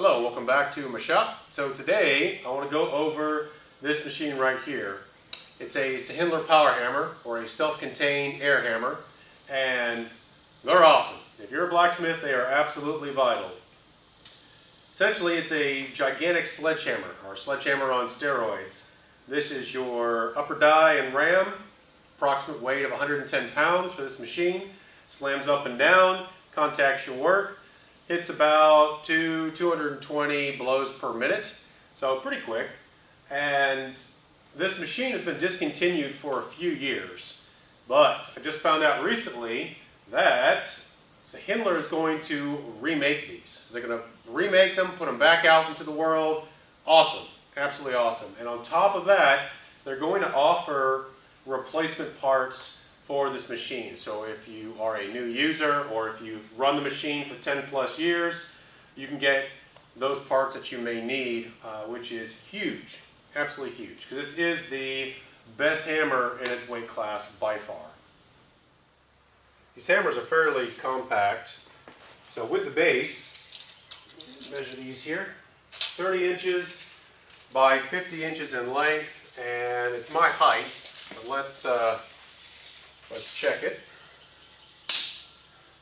Hello, welcome back to my shop. So today I want to go over this machine right here. It's a Sahinler Power Hammer, or a self-contained air hammer, and they're awesome. If you're a blacksmith, they are absolutely vital. Essentially, it's a gigantic sledgehammer, or sledgehammer on steroids. This is your upper die and ram, approximate weight of 110 pounds for this machine. Slams up and down, contacts your work. Hits about 220 blows per minute, so pretty quick. And this machine has been discontinued for a few years, but I just found out recently that Sahinler is going to remake these. So they're going to remake them, put them back out into the world. Awesome, absolutely awesome. And on top of that, they're going to offer replacement parts for this machine. So if you are a new user, or if you've run the machine for 10 plus years, you can get those parts that you may need, which is huge, absolutely huge, because this is the best hammer in its weight class by far. These hammers are fairly compact. So with the base, measure these here, 30 inches by 50 inches in length, and it's my height. So let's check it.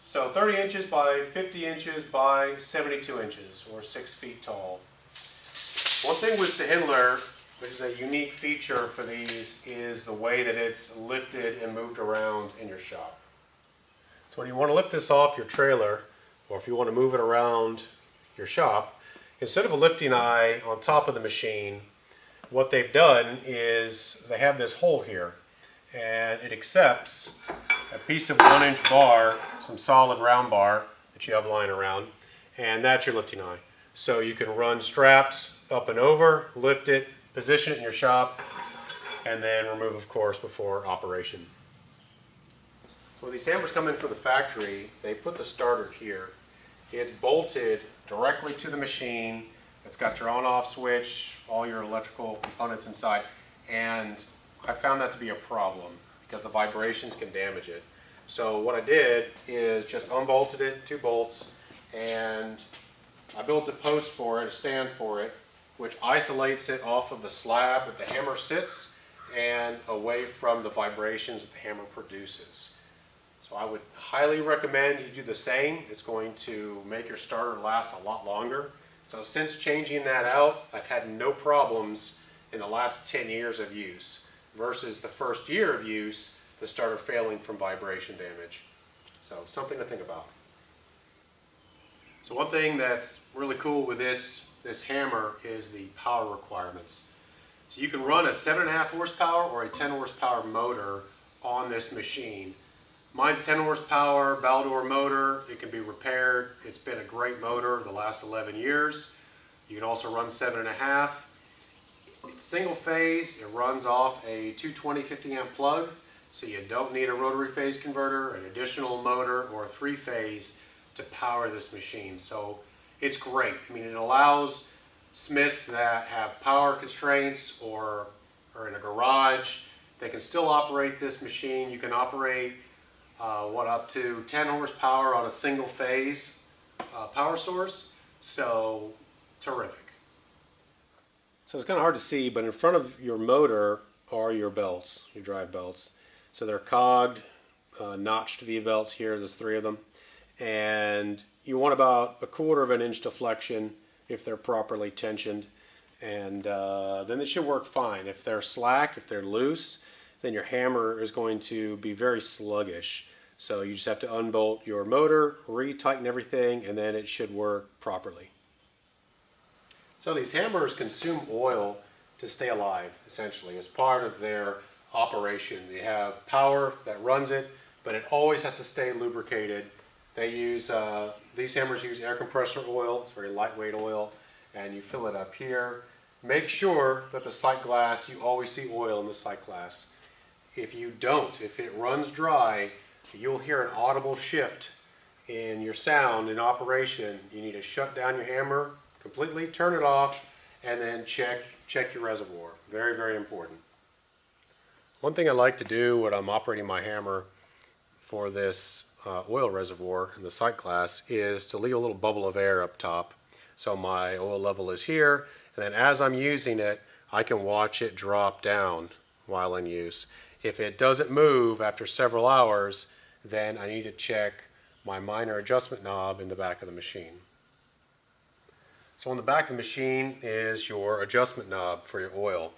So 30 inches by 50 inches by 72 inches, or 6 feet tall. One thing with Sahinler, which is a unique feature for these, is the way that it's lifted and moved around in your shop. So when you want to lift this off your trailer, or if you want to move it around your shop, instead of a lifting eye on top of the machine, what they've done is they have this hole here, and it accepts a piece of 1-inch bar, some solid round bar that you have lying around, and that's your lifting eye. So you can run straps up and over, lift it, position it in your shop, and then remove, of course, before operation. So when these hammers come in from the factory, they put the starter here. It's bolted directly to the machine. It's got your on-off switch, all your electrical components inside, and I found that to be a problem because the vibrations can damage it. So what I did is just unbolted it, 2 bolts, and I built a post for it, a stand for it, which isolates it off of the slab that the hammer sits and away from the vibrations that the hammer produces. So I would highly recommend you do the same. It's going to make your starter last a lot longer. So since changing that out, I've had no problems in the last 10 years of use, versus the first year of use, the starter failing from vibration damage. So something to think about. So one thing that's really cool with this hammer is the power requirements. So you can run a 7.5 horsepower or a 10 horsepower motor on this machine. Mine's 10 horsepower Baldor motor. It can be repaired. It's been a great motor the last 11 years. You can also run 7.5. It's single phase. It runs off a 220 50 amp plug, so you don't need a rotary phase converter, an additional motor, or a 3-phase to power this machine. So it's great. I mean, it allows smiths that have power constraints or are in a garage, they can still operate this machine. You can operate up to 10 horsepower on a single phase power source. So terrific. So it's kind of hard to see, but in front of your motor are your belts, your drive belts. So they're cogged, notched V belts here. There's 3 of them. And you want about 1/4 inch deflection if they're properly tensioned. And then it should work fine. If they're slack, if they're loose, then your hammer is going to be very sluggish. So you just have to unbolt your motor, re-tighten everything, and then it should work properly. So these hammers consume oil to stay alive, essentially, as part of their operation. They have power that runs it, but it always has to stay lubricated. They use, these hammers use air compressor oil. It's very lightweight oil, and you fill it up here. Make sure that the sight glass, you always see oil in the sight glass. If you don't, if it runs dry, you'll hear an audible shift in your sound in operation. You need to shut down your hammer completely, turn it off, and then check your reservoir. Very, very important. One thing I like to do when I'm operating my hammer for this oil reservoir in the sight glass is to leave a little bubble of air up top. So my oil level is here, and then as I'm using it, I can watch it drop down while in use. If it doesn't move after several hours, then I need to check my minor adjustment knob in the back of the machine. So on the back of the machine is your adjustment knob for your oil.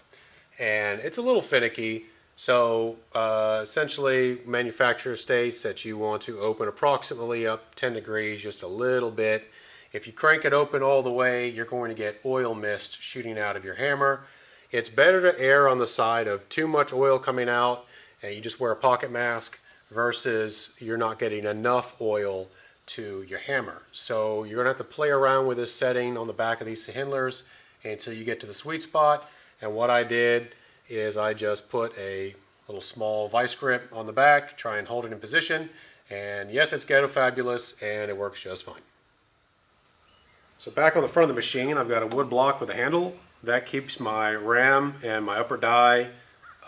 And it's a little finicky, so essentially manufacturer states that you want to open approximately up 10 degrees, just a little bit. If you crank it open all the way, you're going to get oil mist shooting out of your hammer. It's better to err on the side of too much oil coming out and you just wear a pocket mask versus you're not getting enough oil to your hammer. So you're going to have to play around with this setting on the back of these Sahinlers until you get to the sweet spot. And what I did is I just put a little small vice grip on the back, try and hold it in position, and yes, it's ghetto fabulous and it works just fine. So back on the front of the machine, I've got a wood block with a handle that keeps my ram and my upper die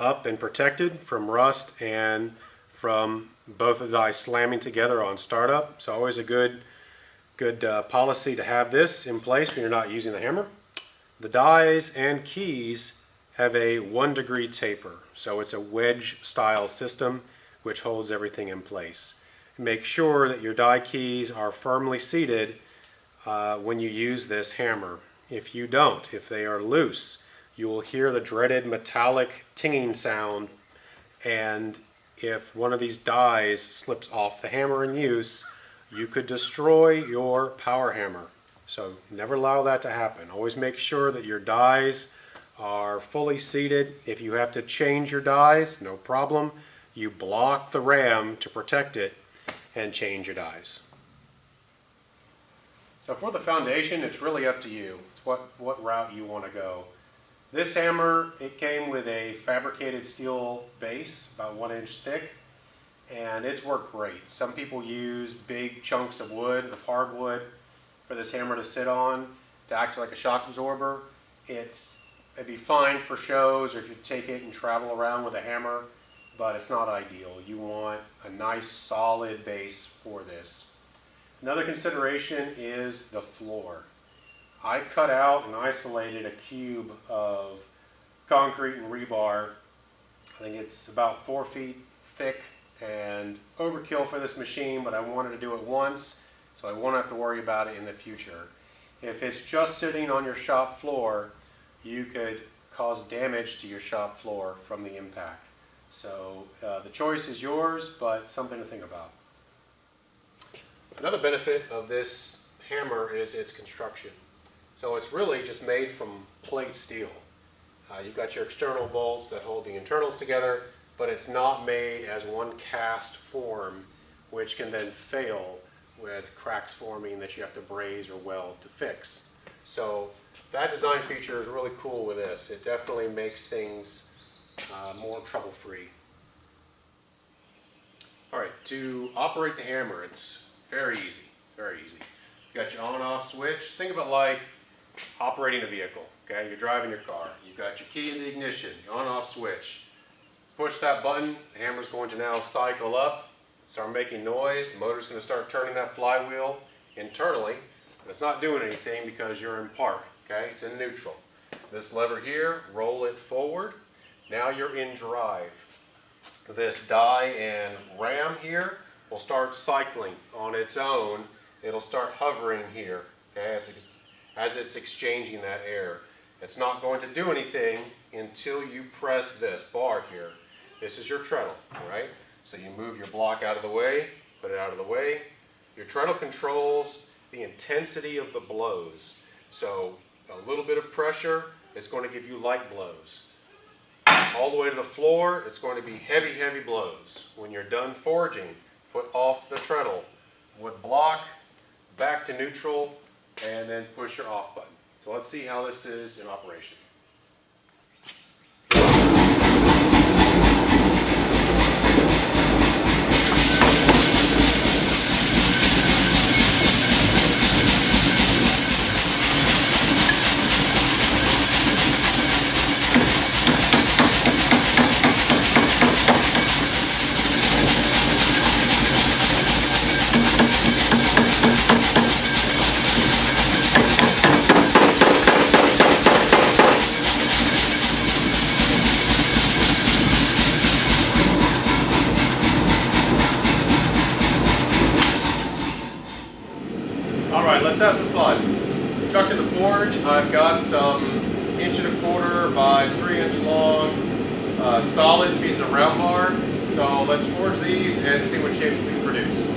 up and protected from rust and from both of the dies slamming together on startup. So always a good policy to have this in place when you're not using the hammer. The dies and keys have a 1 degree taper, so it's a wedge style system which holds everything in place. Make sure that your die keys are firmly seated when you use this hammer. If you don't, if they are loose, you will hear the dreaded metallic tinging sound, and if one of these dies slips off the hammer in use, you could destroy your power hammer. So never allow that to happen. Always make sure that your dies are fully seated. If you have to change your dies, no problem. You block the ram to protect it and change your dies. So for the foundation, it's really up to you. It's what route you want to go. This hammer, it came with a fabricated steel base, about 1 inch thick, and it's worked great. Some people use big chunks of wood, of hardwood, for this hammer to sit on, to act like a shock absorber. It'd be fine for shows or if you take it and travel around with a hammer, but it's not ideal. You want a nice solid base for this. Another consideration is the floor. I cut out and isolated a cube of concrete and rebar. I think it's about 4 feet thick and overkill for this machine, but I wanted to do it once, so I won't have to worry about it in the future. If it's just sitting on your shop floor, you could cause damage to your shop floor from the impact. So the choice is yours, but something to think about. Another benefit of this hammer is its construction. So it's really just made from plate steel. You've got your external bolts that hold the internals together, but it's not made as one cast form, which can then fail with cracks forming that you have to braze or weld to fix. So that design feature is really cool with this. It definitely makes things more trouble-free. All right, to operate the hammer, it's very easy, very easy. You got your on-off switch. Think of it like operating a vehicle. Okay, you're driving your car. You've got your key in the ignition, your on-off switch. Push that button, the hammer's going to now cycle up, start making noise. The motor's going to start turning that flywheel internally, but it's not doing anything because you're in park. Okay, it's in neutral. This lever here, roll it forward. Now you're in drive. This die and ram here will start cycling on its own. It'll start hovering here, okay, as it's exchanging that air. It's not going to do anything until you press this bar here. This is your treadle, right? So you move your block out of the way, put it out of the way. Your treadle controls the intensity of the blows. So a little bit of pressure is going to give you light blows. All the way to the floor, it's going to be heavy, heavy blows. When you're done forging, foot off the treadle, wood block, back to neutral, and then push your off button. So let's see how this is in operation. Alright, let's have some fun. Chuck in the forge. I've got some 1¼ by 3" long solid piece of round bar. So let's forge these and see what shapes we can produce.